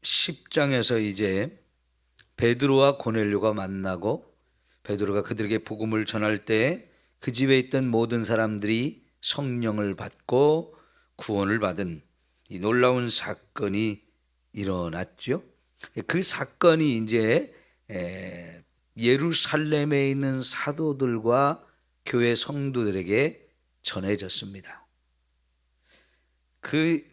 10장에서 이제 베드로와 고넬료가 만나고 베드로가 그들에게 복음을 전할 때 그 집에 있던 모든 사람들이 성령을 받고 구원을 받은 이 놀라운 사건이 일어났죠. 그 사건이 이제 예루살렘에 있는 사도들과 교회 성도들에게 전해졌습니다. 그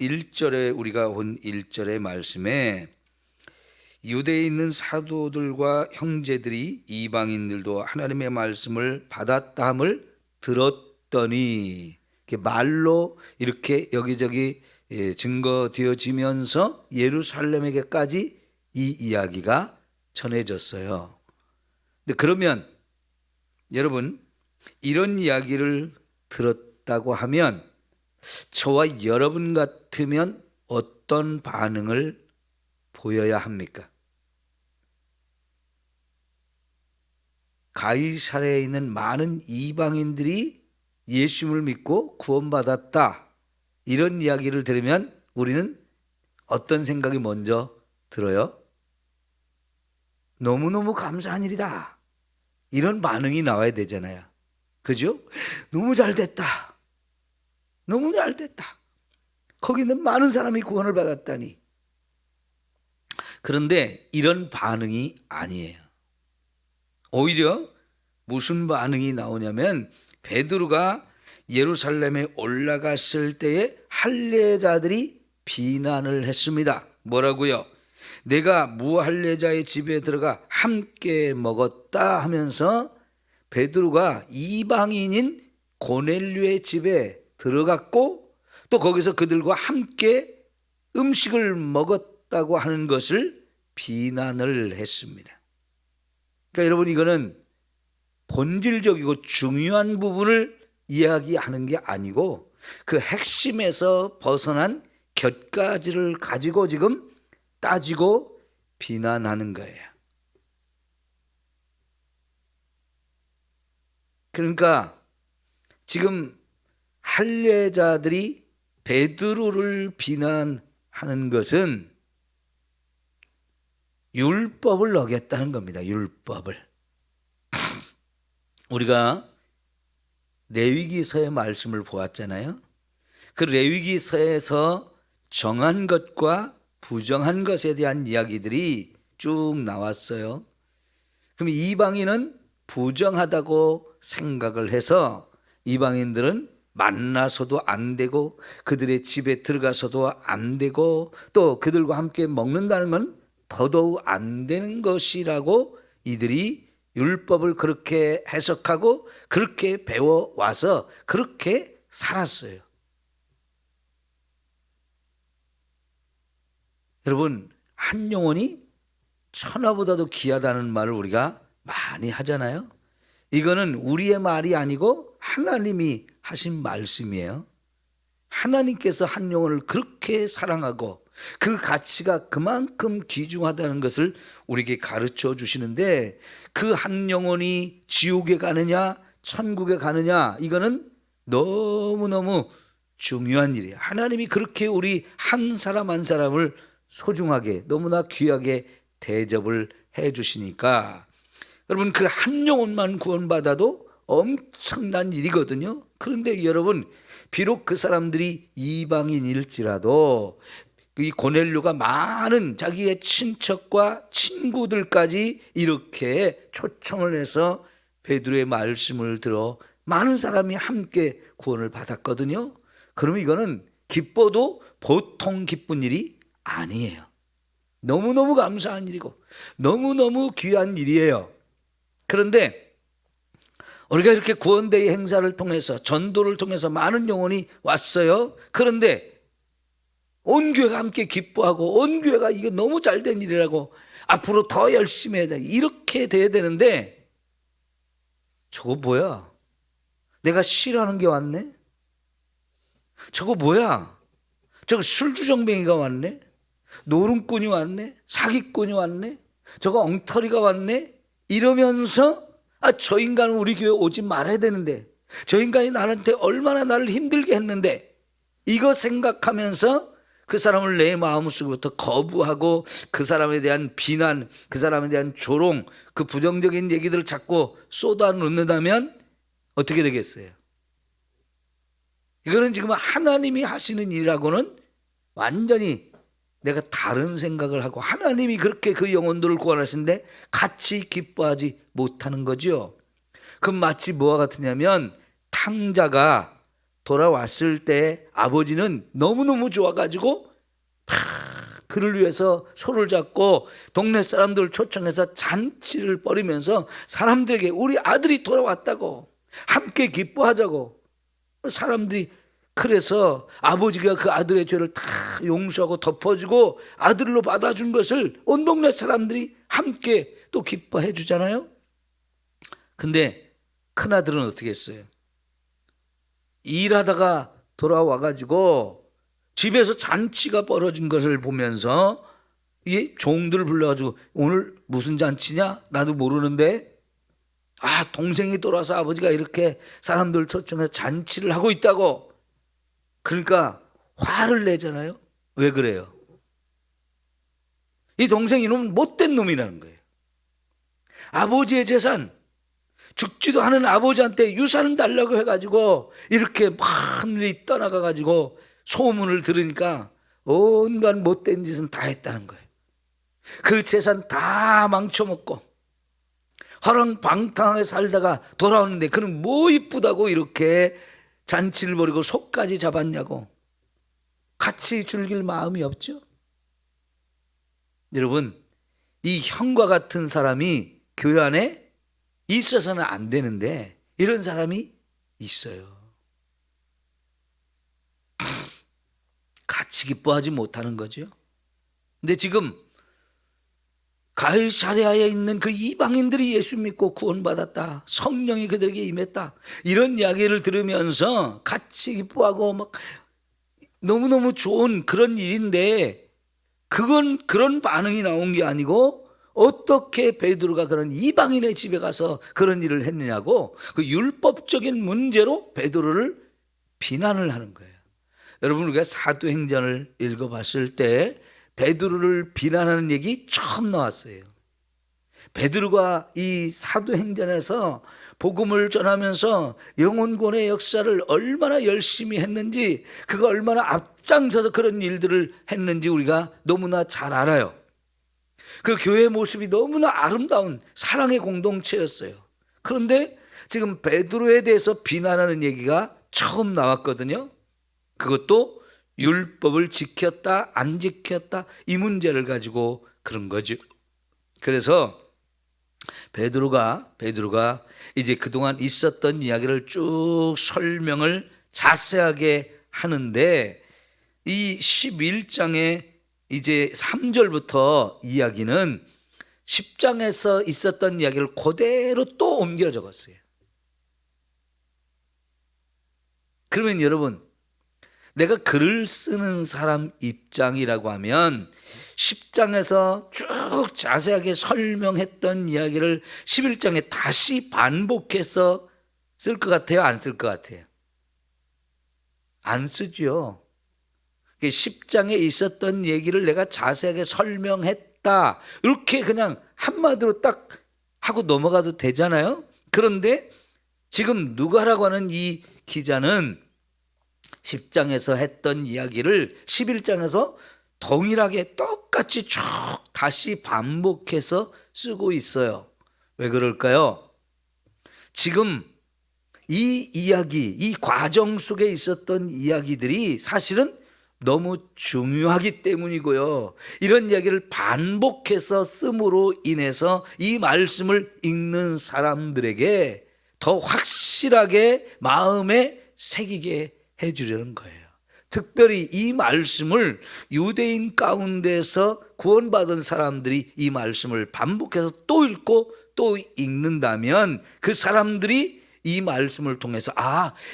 1절에 우리가 본 1절의 말씀에 유대에 있는 사도들과 형제들이 이방인들도 하나님의 말씀을 받았다함을 들었더니 말로 이렇게 여기저기 증거되어지면서 예루살렘에게까지 이 이야기가 전해졌어요. 근데 그러면 여러분, 이런 이야기를 들었다고 하면 저와 여러분 같으면 어떤 반응을 보여야 합니까? 가이사랴에 있는 많은 이방인들이 예수님을 믿고 구원받았다, 이런 이야기를 들으면 우리는 어떤 생각이 먼저 들어요? 너무너무 감사한 일이다, 이런 반응이 나와야 되잖아요. 그죠? 너무 잘 됐다, 너무 잘 됐다, 거기 있는 많은 사람이 구원을 받았다니. 그런데 이런 반응이 아니에요. 오히려 무슨 반응이 나오냐면 베드로가 예루살렘에 올라갔을 때에 할례자들이 비난을 했습니다. 뭐라고요? 내가 무할례자의 집에 들어가 함께 먹었다 하면서 베드로가 이방인인 고넬료의 집에 들어갔고 또 거기서 그들과 함께 음식을 먹었다고 하는 것을 비난을 했습니다. 그러니까 여러분, 이거는 본질적이고 중요한 부분을 이야기하는 게 아니고 그 핵심에서 벗어난 곁가지를 가지고 지금 따지고 비난하는 거예요. 그러니까 지금 할례자들이 베드로를 비난하는 것은 율법을 어겼다는 겁니다. 율법을. 우리가 레위기서의 말씀을 보았잖아요. 그 레위기서에서 정한 것과 부정한 것에 대한 이야기들이 쭉 나왔어요. 그럼 이방인은 부정하다고 생각을 해서 이방인들은 만나서도 안 되고 그들의 집에 들어가서도 안 되고 또 그들과 함께 먹는다는 건 더더욱 안 되는 것이라고 이들이 율법을 그렇게 해석하고 그렇게 배워와서 그렇게 살았어요. 여러분, 한 영혼이 천하보다도 귀하다는 말을 우리가 많이 하잖아요. 이거는 우리의 말이 아니고 하나님이 하신 말씀이에요. 하나님께서 한 영혼을 그렇게 사랑하고 그 가치가 그만큼 귀중하다는 것을 우리에게 가르쳐 주시는데 그 한 영혼이 지옥에 가느냐 천국에 가느냐, 이거는 너무너무 중요한 일이에요. 하나님이 그렇게 우리 한 사람 한 사람을 소중하게 너무나 귀하게 대접을 해 주시니까 여러분, 그 한 영혼만 구원받아도 엄청난 일이거든요. 그런데 여러분, 비록 그 사람들이 이방인일지라도 이 고넬료가 많은 자기의 친척과 친구들까지 이렇게 초청을 해서 베드로의 말씀을 들어 많은 사람이 함께 구원을 받았거든요. 그러면 이거는 기뻐도 보통 기쁜 일이 아니에요. 너무너무 감사한 일이고 너무너무 귀한 일이에요. 그런데 우리가 이렇게 구원대의 행사를 통해서 전도를 통해서 많은 영혼이 왔어요. 그런데 온 교회가 함께 기뻐하고 온 교회가 이게 너무 잘된 일이라고 앞으로 더 열심히 해야 돼, 이렇게 돼야 되는데 저거 뭐야? 내가 싫어하는 게 왔네? 저거 뭐야? 저거 술주정뱅이가 왔네? 노름꾼이 왔네? 사기꾼이 왔네? 저거 엉터리가 왔네? 이러면서 저 인간은 우리 교회 오지 말아야 되는데, 저 인간이 나한테 얼마나 나를 힘들게 했는데, 이거 생각하면서 그 사람을 내 마음속부터 거부하고 그 사람에 대한 비난, 그 사람에 대한 조롱, 그 부정적인 얘기들을 자꾸 쏟아놓는다면 어떻게 되겠어요? 이거는 지금 하나님이 하시는 일하고는 완전히 내가 다른 생각을 하고 하나님이 그렇게 그 영혼들을 구원하시는데 같이 기뻐하지 못하는 거죠. 그럼 마치 뭐와 같으냐면 탕자가 돌아왔을 때 아버지는 너무너무 좋아가지고 그를 위해서 손을 잡고 동네 사람들을 초청해서 잔치를 벌이면서 사람들에게 우리 아들이 돌아왔다고 함께 기뻐하자고 사람들이, 그래서 아버지가 그 아들의 죄를 다 용서하고 덮어주고 아들로 받아준 것을 온 동네 사람들이 함께 또 기뻐해 주잖아요. 근데 큰아들은 어떻게 했어요? 일하다가 돌아와가지고 집에서 잔치가 벌어진 것을 보면서 이 종들을 불러가지고 오늘 무슨 잔치냐? 나도 모르는데 동생이 돌아와서 아버지가 이렇게 사람들 초청해서 잔치를 하고 있다고. 그러니까 화를 내잖아요. 왜 그래요? 이 동생이 놈은 못된 놈이라는 거예요. 아버지의 재산, 죽지도 않은 아버지한테 유산을 달라고 해가지고 이렇게 많이 떠나가가지고 소문을 들으니까 온갖 못된 짓은 다 했다는 거예요. 그 재산 다 망쳐먹고 허랑방탕하게 살다가 돌아오는데 그는 뭐 이쁘다고 이렇게 잔치를 벌이고 속까지 잡았냐고. 같이 즐길 마음이 없죠. 여러분, 이 형과 같은 사람이 교회 안에 있어서는 안 되는데 이런 사람이 있어요. 같이 기뻐하지 못하는 거죠. 근데 지금 가이사랴에 있는 그 이방인들이 예수 믿고 구원받았다, 성령이 그들에게 임했다, 이런 이야기를 들으면서 같이 기뻐하고 막 너무너무 좋은 그런 일인데 그건 그런 반응이 나온 게 아니고 어떻게 베드로가 그런 이방인의 집에 가서 그런 일을 했느냐고 그 율법적인 문제로 베드로를 비난을 하는 거예요. 여러분, 우리가 사도행전을 읽어봤을 때 베드로를 비난하는 얘기 처음 나왔어요. 베드로가 이 사도행전에서 복음을 전하면서 영혼구원의 역사를 얼마나 열심히 했는지, 그가 얼마나 앞장서서 그런 일들을 했는지 우리가 너무나 잘 알아요. 그 교회의 모습이 너무나 아름다운 사랑의 공동체였어요. 그런데 지금 베드로에 대해서 비난하는 얘기가 처음 나왔거든요. 그것도 율법을 지켰다 안 지켰다 이 문제를 가지고 그런 거죠. 그래서 베드로가 이제 그동안 있었던 이야기를 쭉 설명을 자세하게 하는데 이 11장에 이제 3절부터 이야기는 10장에서 있었던 이야기를 그대로 또 옮겨 적었어요. 그러면 여러분, 내가 글을 쓰는 사람 입장이라고 하면 10장에서 쭉 자세하게 설명했던 이야기를 11장에 다시 반복해서 쓸 것 같아요? 안 쓸 것 같아요? 안 쓰죠. 10장에 있었던 얘기를 내가 자세하게 설명했다, 이렇게 그냥 한마디로 딱 하고 넘어가도 되잖아요. 그런데 지금 누가라고 하는 이 기자는 10장에서 했던 이야기를 11장에서 동일하게 똑같이 쭉 다시 반복해서 쓰고 있어요. 왜 그럴까요? 지금 이 이야기, 이 과정 속에 있었던 이야기들이 사실은 너무 중요하기 때문이고요. 이런 이야기를 반복해서 씀으로 인해서 이 말씀을 읽는 사람들에게 더 확실하게 마음에 새기게 해주려는 거예요. 특별히 이 말씀을 유대인 가운데서 구원받은 사람들이 이 말씀을 반복해서 또 읽고 또 읽는다면 그 사람들이 이 말씀을 통해서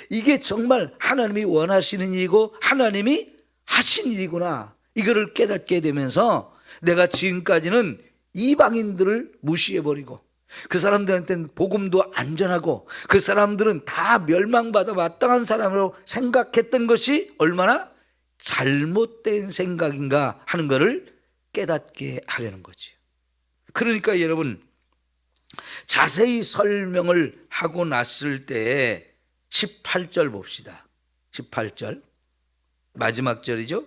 이게 정말 하나님이 원하시는 일이고 하나님이 하신 일이구나, 이거를 깨닫게 되면서 내가 지금까지는 이방인들을 무시해버리고 그 사람들한테는 복음도 안 전하고 그 사람들은 다 멸망받아 마땅한 사람으로 생각했던 것이 얼마나 잘못된 생각인가 하는 것을 깨닫게 하려는 거죠. 그러니까 여러분, 자세히 설명을 하고 났을 때 18절 봅시다. 18절 마지막 절이죠.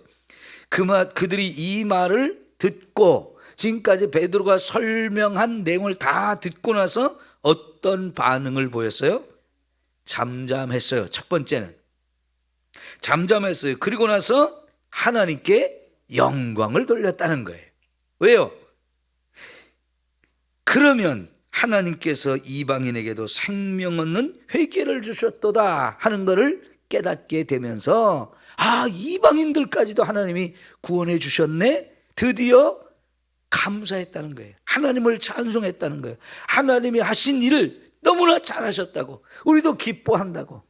그들이 이 말을 듣고, 지금까지 베드로가 설명한 내용을 다 듣고 나서 어떤 반응을 보였어요? 잠잠했어요. 첫 번째는 잠잠했어요. 그리고 나서 하나님께 영광을 돌렸다는 거예요. 왜요? 그러면 하나님께서 이방인에게도 생명 얻는 회개를 주셨도다 하는 것을 깨닫게 되면서, 아, 이방인들까지도 하나님이 구원해 주셨네, 드디어 감사했다는 거예요. 하나님을 찬송했다는 거예요. 하나님이 하신 일을 너무나 잘하셨다고, 우리도 기뻐한다고.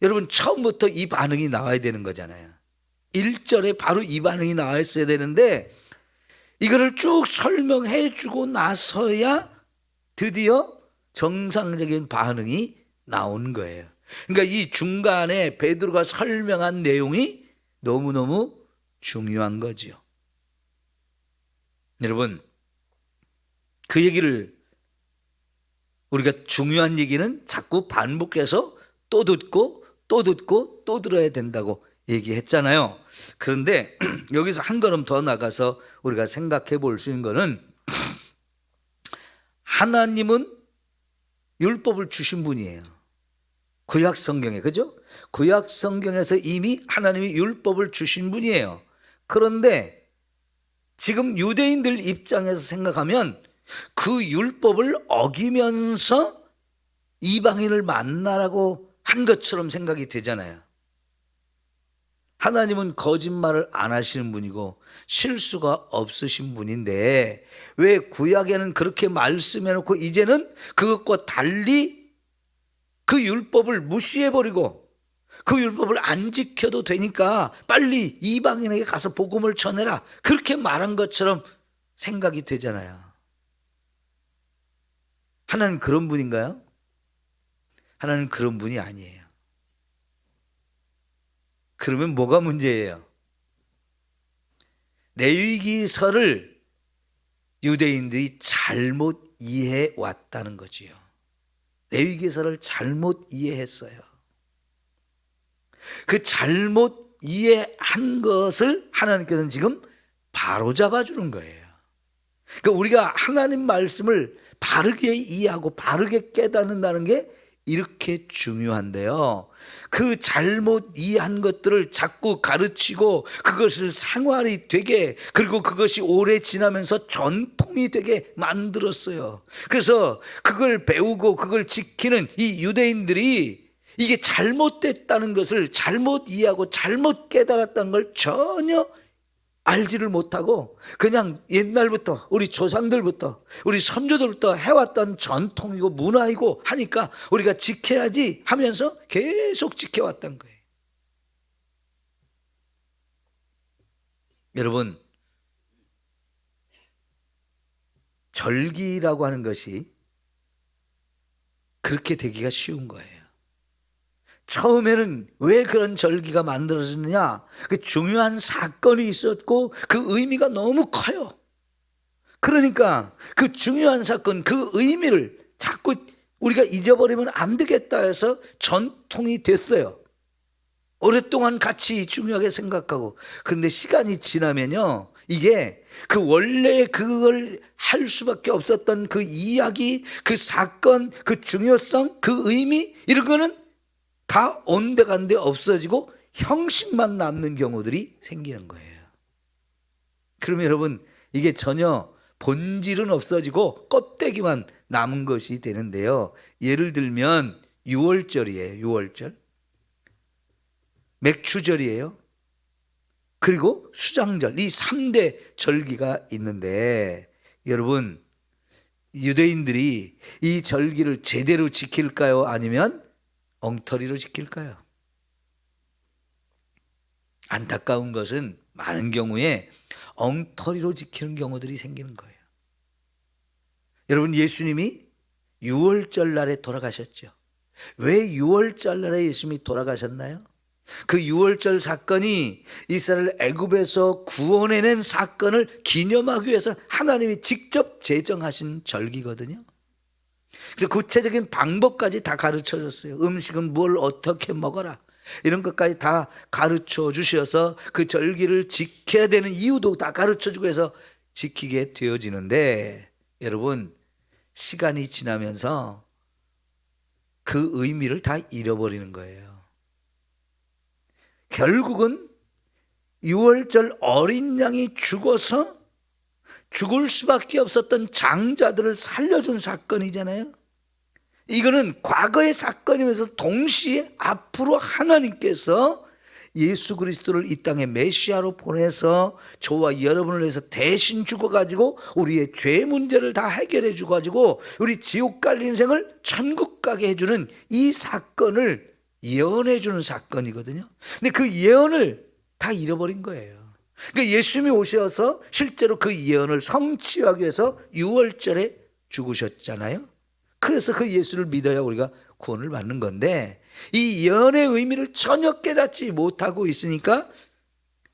여러분, 처음부터 이 반응이 나와야 되는 거잖아요. 1절에 바로 이 반응이 나왔어야 되는데, 이거를 쭉 설명해 주고 나서야 드디어 정상적인 반응이 나온 거예요. 그러니까 이 중간에 베드로가 설명한 내용이 너무너무 중요한 거죠. 여러분, 그 얘기를, 우리가 중요한 얘기는 자꾸 반복해서 또 듣고 또 듣고 또 들어야 된다고 얘기했잖아요. 그런데 여기서 한 걸음 더 나가서 우리가 생각해 볼 수 있는 거는, 하나님은 율법을 주신 분이에요. 구약 성경에, 그죠? 구약 성경에서 이미 하나님이 율법을 주신 분이에요. 그런데 지금 유대인들 입장에서 생각하면 그 율법을 어기면서 이방인을 만나라고 한 것처럼 생각이 되잖아요. 하나님은 거짓말을 안 하시는 분이고 실수가 없으신 분인데, 왜 구약에는 그렇게 말씀해놓고 이제는 그것과 달리 그 율법을 무시해버리고 그 율법을 안 지켜도 되니까 빨리 이방인에게 가서 복음을 전해라, 그렇게 말한 것처럼 생각이 되잖아요. 하나님 그런 분인가요? 하나님 그런 분이 아니에요. 그러면 뭐가 문제예요? 레위기서를 유대인들이 잘못 이해해 왔다는 거지요. 레위기서를 잘못 이해했어요. 그 잘못 이해한 것을 하나님께서는 지금 바로잡아 주는 거예요. 그러니까 우리가 하나님 말씀을 바르게 이해하고 바르게 깨닫는다는 게 이렇게 중요한데요. 그 잘못 이해한 것들을 자꾸 가르치고 그것을 생활이 되게, 그리고 그것이 오래 지나면서 전통이 되게 만들었어요. 그래서 그걸 배우고 그걸 지키는 이 유대인들이 이게 잘못됐다는 것을 잘못 이해하고 잘못 깨달았다는 걸 전혀 알지를 못하고, 그냥 옛날부터 우리 조상들부터 우리 선조들부터 해왔던 전통이고 문화이고 하니까 우리가 지켜야지 하면서 계속 지켜왔던 거예요. 여러분, 절기라고 하는 것이 그렇게 되기가 쉬운 거예요. 처음에는 왜 그런 절기가 만들어졌느냐? 그 중요한 사건이 있었고 그 의미가 너무 커요. 그러니까 그 중요한 사건, 그 의미를 자꾸 우리가 잊어버리면 안 되겠다 해서 전통이 됐어요. 오랫동안 같이 중요하게 생각하고. 그런데 시간이 지나면요, 이게 그 원래 그걸 할 수밖에 없었던 그 이야기, 그 사건, 그 중요성, 그 의미, 이런 거는 다 온데간데 없어지고 형식만 남는 경우들이 생기는 거예요. 그러면 여러분, 이게 전혀 본질은 없어지고 껍데기만 남은 것이 되는데요. 예를 들면 6월절이에요. 6월절. 맥추절이에요. 그리고 수장절. 이 3대 절기가 있는데, 여러분, 유대인들이 이 절기를 제대로 지킬까요? 아니면 엉터리로 지킬까요? 안타까운 것은 많은 경우에 엉터리로 지키는 경우들이 생기는 거예요. 여러분, 예수님이 6월절 날에 돌아가셨죠. 왜 6월절 날에 예수님이 돌아가셨나요? 그 유월절 사건이 이스라엘 애굽에서 구원해낸 사건을 기념하기 위해서 하나님이 직접 제정하신 절기거든요. 그래서 구체적인 방법까지 다 가르쳐 줬어요. 음식은 뭘 어떻게 먹어라, 이런 것까지 다 가르쳐 주셔서 그 절기를 지켜야 되는 이유도 다 가르쳐 주고 해서 지키게 되어지는데, 여러분, 시간이 지나면서 그 의미를 다 잃어버리는 거예요. 결국은 유월절 어린 양이 죽어서 죽을 수밖에 없었던 장자들을 살려준 사건이잖아요. 이거는 과거의 사건이면서 동시에 앞으로 하나님께서 예수 그리스도를 이 땅에 메시아로 보내서 저와 여러분을 위해서 대신 죽어가지고 우리의 죄 문제를 다 해결해 주가지고 우리 지옥 갈 인생을 천국 가게 해주는 이 사건을 예언해 주는 사건이거든요. 근데 그 예언을 다 잃어버린 거예요. 그러니까 예수님이 오셔서 실제로 그 예언을 성취하기 위해서 유월절에 죽으셨잖아요. 그래서 그 예수를 믿어야 우리가 구원을 받는 건데, 이 예언의 의미를 전혀 깨닫지 못하고 있으니까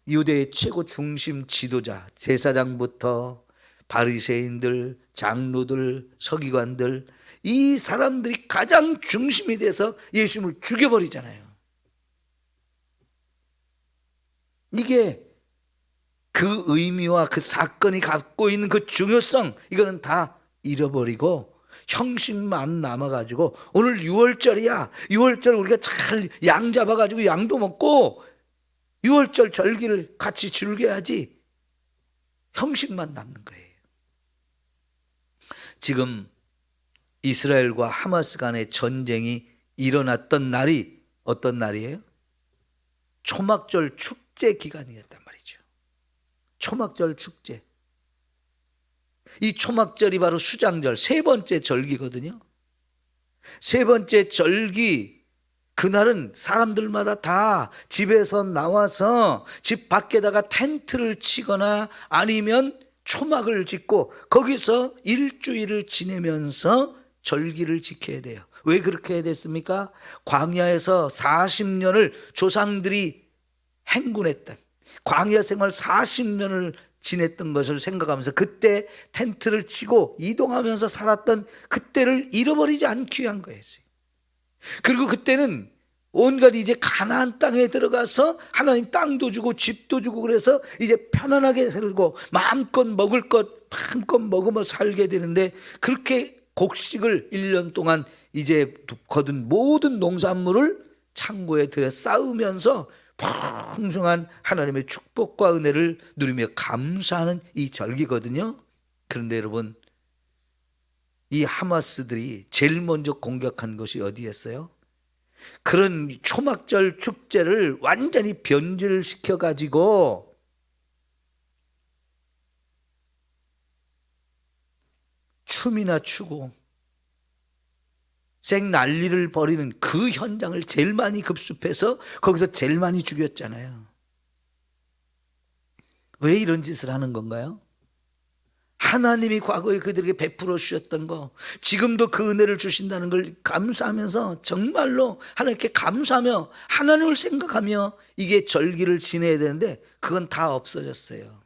유대의 최고 중심 지도자, 제사장부터 바리새인들, 장로들, 서기관들, 이 사람들이 가장 중심이 돼서 예수님을 죽여버리잖아요. 이게 그 의미와 그 사건이 갖고 있는 그 중요성, 이거는 다 잃어버리고 형식만 남아가지고 오늘 6월절이야, 6월절 우리가 잘 양 잡아가지고 양도 먹고 6월절 절기를 같이 즐겨야지, 형식만 남는 거예요. 지금 이스라엘과 하마스 간의 전쟁이 일어났던 날이 어떤 날이에요? 초막절 축제 기간이었단 말이죠. 초막절 축제. 이 초막절이 바로 수장절, 세 번째 절기거든요. 세 번째 절기, 그날은 사람들마다 다 집에서 나와서 집 밖에다가 텐트를 치거나 아니면 초막을 짓고 거기서 일주일을 지내면서 절기를 지켜야 돼요. 왜 그렇게 해야 됐습니까? 광야에서 40년을 조상들이 행군했던, 광야 생활 40년을 지냈던 것을 생각하면서 그때 텐트를 치고 이동하면서 살았던 그때를 잃어버리지 않기 위한 거예요. 그리고 그때는 온갖 이제 가나안 땅에 들어가서 하나님 땅도 주고 집도 주고 그래서 이제 편안하게 살고 마음껏 먹을 것 마음껏 먹으며 살게 되는데, 그렇게 곡식을 1년 동안 이제 거둔 모든 농산물을 창고에 들여 쌓으면서 풍성한 하나님의 축복과 은혜를 누리며 감사하는 이 절기거든요. 그런데 여러분, 이 하마스들이 제일 먼저 공격한 것이 어디였어요? 그런 초막절 축제를 완전히 변질시켜 가지고 춤이나 추고 생난리를 벌이는 그 현장을 제일 많이 급습해서 거기서 제일 많이 죽였잖아요. 왜 이런 짓을 하는 건가요? 하나님이 과거에 그들에게 베풀어 주셨던 거, 지금도 그 은혜를 주신다는 걸 감사하면서 정말로 하나님께 감사하며 하나님을 생각하며 이게 절기를 지내야 되는데 그건 다 없어졌어요.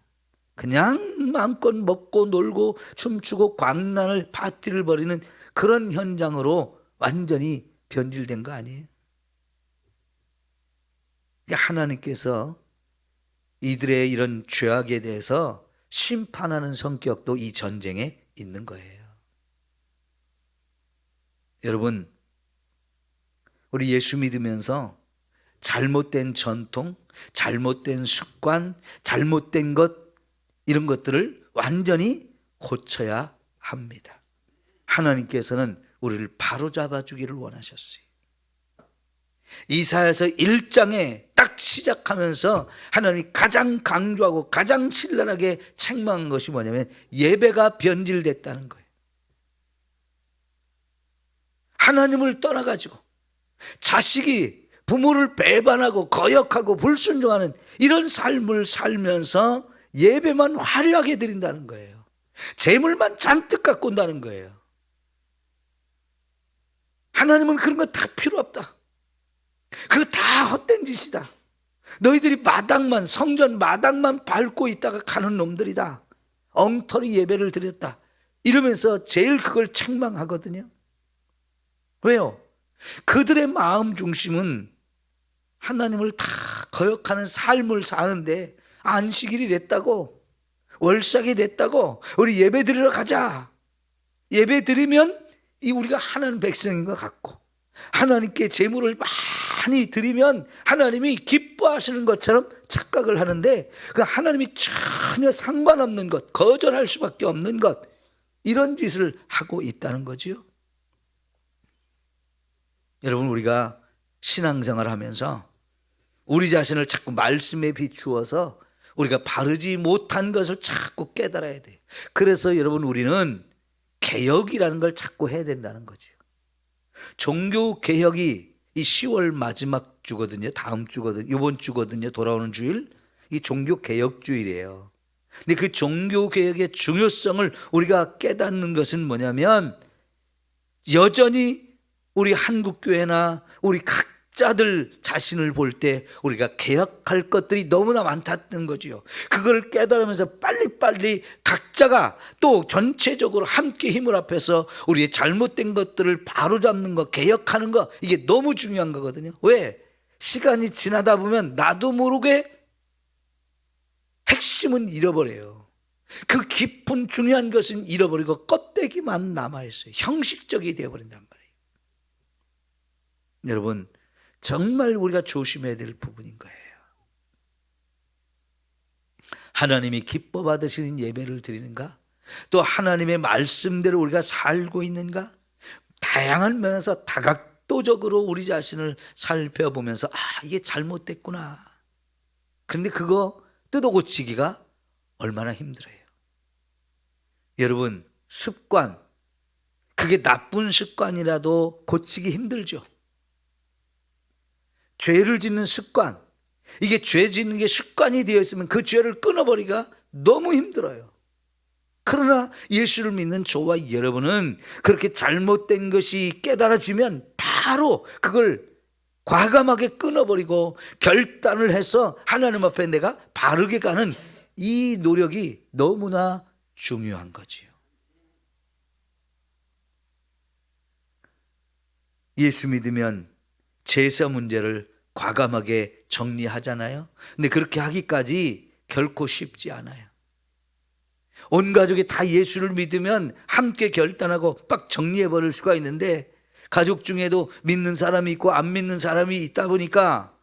그냥 마음껏 먹고 놀고 춤추고 광란을 파티를 벌이는 그런 현장으로 완전히 변질된 거 아니에요? 하나님께서 이들의 이런 죄악에 대해서 심판하는 성격도 이 전쟁에 있는 거예요. 여러분, 우리 예수 믿으면서 잘못된 전통, 잘못된 습관, 잘못된 것, 이런 것들을 완전히 고쳐야 합니다. 하나님께서는 우리를 바로잡아 주기를 원하셨어요. 이사야서 1장에 딱 시작하면서 하나님이 가장 강조하고 가장 신랄하게 책망한 것이 뭐냐면 예배가 변질됐다는 거예요. 하나님을 떠나가지고 자식이 부모를 배반하고 거역하고 불순종하는 이런 삶을 살면서 예배만 화려하게 드린다는 거예요. 재물만 잔뜩 갖고 온다는 거예요. 하나님은 그런 거 다 필요 없다. 그거 다 헛된 짓이다. 너희들이 마당만, 성전 마당만 밟고 있다가 가는 놈들이다. 엉터리 예배를 드렸다. 이러면서 제일 그걸 책망하거든요. 왜요? 그들의 마음 중심은 하나님을 다 거역하는 삶을 사는데, 안식일이 됐다고, 월삭이 됐다고, 우리 예배 드리러 가자. 예배 드리면 이 우리가 하나님 백성인 것 같고, 하나님께 제물을 많이 드리면 하나님이 기뻐하시는 것처럼 착각을 하는데, 그 하나님이 전혀 상관없는 것, 거절할 수밖에 없는 것, 이런 짓을 하고 있다는 거지요. 여러분, 우리가 신앙생활을 하면서 우리 자신을 자꾸 말씀에 비추어서 우리가 바르지 못한 것을 자꾸 깨달아야 돼요. 그래서 여러분, 우리는 개혁이라는 걸 자꾸 해야 된다는 거죠. 종교 개혁이 이 10월 마지막 주거든요. 다음 주거든요. 이번 주거든요. 돌아오는 주일. 이 종교 개혁 주일이에요. 근데 그 종교 개혁의 중요성을 우리가 깨닫는 것은 뭐냐면, 여전히 우리 한국교회나 우리 각자들 자신을 볼 때 우리가 개혁할 것들이 너무나 많다는 거지요. 그걸 깨달으면서 빨리빨리 각자가 또 전체적으로 함께 힘을 합해서 우리의 잘못된 것들을 바로잡는 거, 개혁하는 거, 이게 너무 중요한 거거든요. 왜? 시간이 지나다 보면 나도 모르게 핵심은 잃어버려요. 그 깊은 중요한 것은 잃어버리고 껍데기만 남아있어요. 형식적이 되어버린단 말이에요. 여러분, 정말 우리가 조심해야 될 부분인 거예요. 하나님이 기뻐 받으시는 예배를 드리는가? 또 하나님의 말씀대로 우리가 살고 있는가? 다양한 면에서 다각도적으로 우리 자신을 살펴보면서, 이게 잘못됐구나. 그런데 그거 뜯어 고치기가 얼마나 힘들어요. 여러분, 습관, 그게 나쁜 습관이라도 고치기 힘들죠. 죄를 짓는 습관, 이게 죄 짓는 게 습관이 되어 있으면 그 죄를 끊어버리기가 너무 힘들어요. 그러나 예수를 믿는 저와 여러분은 그렇게 잘못된 것이 깨달아지면 바로 그걸 과감하게 끊어버리고 결단을 해서 하나님 앞에 내가 바르게 가는 이 노력이 너무나 중요한 거지요. 예수 믿으면 제사 문제를 과감하게 정리하잖아요. 근데 그렇게 하기까지 결코 쉽지 않아요. 온 가족이 다 예수를 믿으면 함께 결단하고 빡 정리해버릴 수가 있는데, 가족 중에도 믿는 사람이 있고 안 믿는 사람이 있다 보니까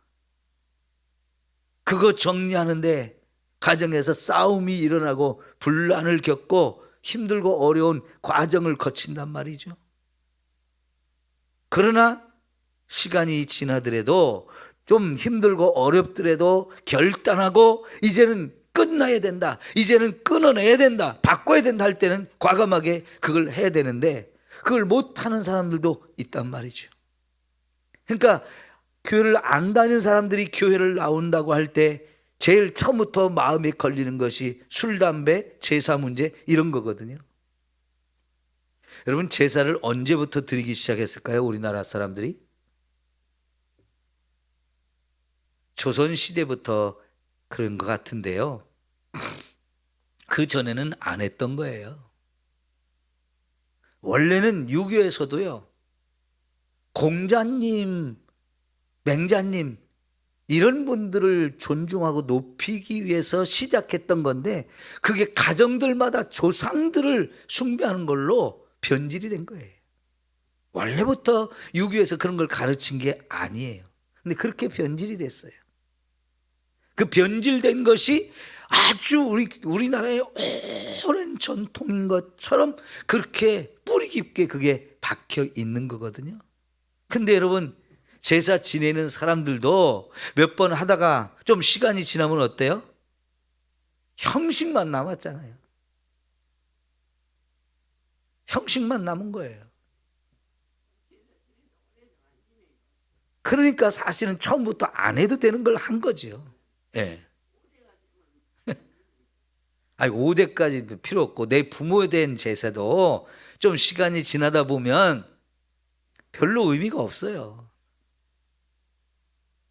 그거 정리하는데 가정에서 싸움이 일어나고 분란을 겪고 힘들고 어려운 과정을 거친단 말이죠. 그러나 시간이 지나더라도, 좀 힘들고 어렵더라도 결단하고 이제는 끝나야 된다, 이제는 끊어내야 된다, 바꿔야 된다 할 때는 과감하게 그걸 해야 되는데, 그걸 못하는 사람들도 있단 말이죠. 그러니까 교회를 안 다니는 사람들이 교회를 나온다고 할 때 제일 처음부터 마음에 걸리는 것이 술, 담배, 제사 문제, 이런 거거든요. 여러분, 제사를 언제부터 드리기 시작했을까요? 우리나라 사람들이? 조선시대부터 그런 것 같은데요. 그 전에는 안 했던 거예요. 원래는 유교에서도요, 공자님, 맹자님, 이런 분들을 존중하고 높이기 위해서 시작했던 건데, 그게 가정들마다 조상들을 숭배하는 걸로 변질이 된 거예요. 원래부터 유교에서 그런 걸 가르친 게 아니에요. 근데 그렇게 변질이 됐어요. 그 변질된 것이 아주 우리나라의 오랜 전통인 것처럼 그렇게 뿌리 깊게 그게 박혀 있는 거거든요. 근데 여러분, 제사 지내는 사람들도 몇 번 하다가 좀 시간이 지나면 어때요? 형식만 남았잖아요. 형식만 남은 거예요. 그러니까 사실은 처음부터 안 해도 되는 걸 한 거죠. 예. 아니, 5대까지도 필요 없고, 내 부모에 대한 제사도 좀 시간이 지나다 보면 별로 의미가 없어요.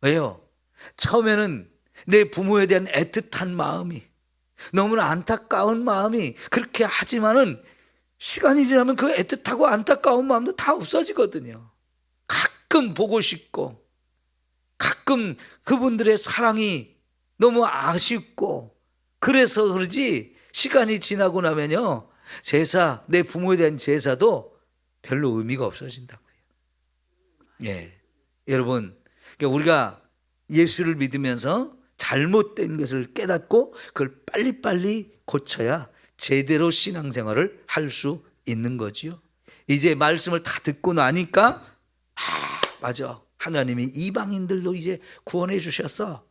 왜요? 처음에는 내 부모에 대한 애틋한 마음이, 너무나 안타까운 마음이 그렇게 하지만은 시간이 지나면 그 애틋하고 안타까운 마음도 다 없어지거든요. 가끔 보고 싶고, 가끔 그분들의 사랑이 너무 아쉽고, 그래서 그러지 시간이 지나고 나면요, 제사, 내 부모에 대한 제사도 별로 의미가 없어진다고요. 예, 여러분, 그러니까 우리가 예수를 믿으면서 잘못된 것을 깨닫고 그걸 빨리빨리 고쳐야 제대로 신앙생활을 할 수 있는 거지요. 이제 말씀을 다 듣고 나니까 맞아, 하나님이 이방인들도 이제 구원해 주셨어.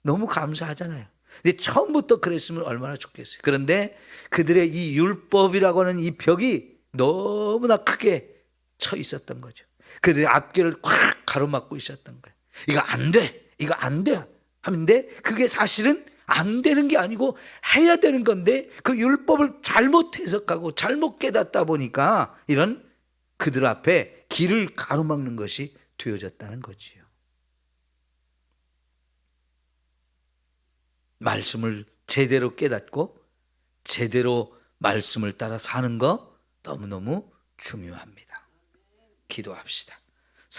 너무 감사하잖아요. 근데 처음부터 그랬으면 얼마나 좋겠어요. 그런데 그들의 이 율법이라고 하는 이 벽이 너무나 크게 쳐 있었던 거죠. 그들의 앞길을 콱 가로막고 있었던 거예요. 이거 안 돼, 이거 안 돼 하는데, 그게 사실은 안 되는 게 아니고 해야 되는 건데, 그 율법을 잘못 해석하고 잘못 깨닫다 보니까 이런 그들 앞에 길을 가로막는 것이 되어졌다는 거지요. 말씀을 제대로 깨닫고 제대로 말씀을 따라 사는 거 너무너무 중요합니다. 기도합시다.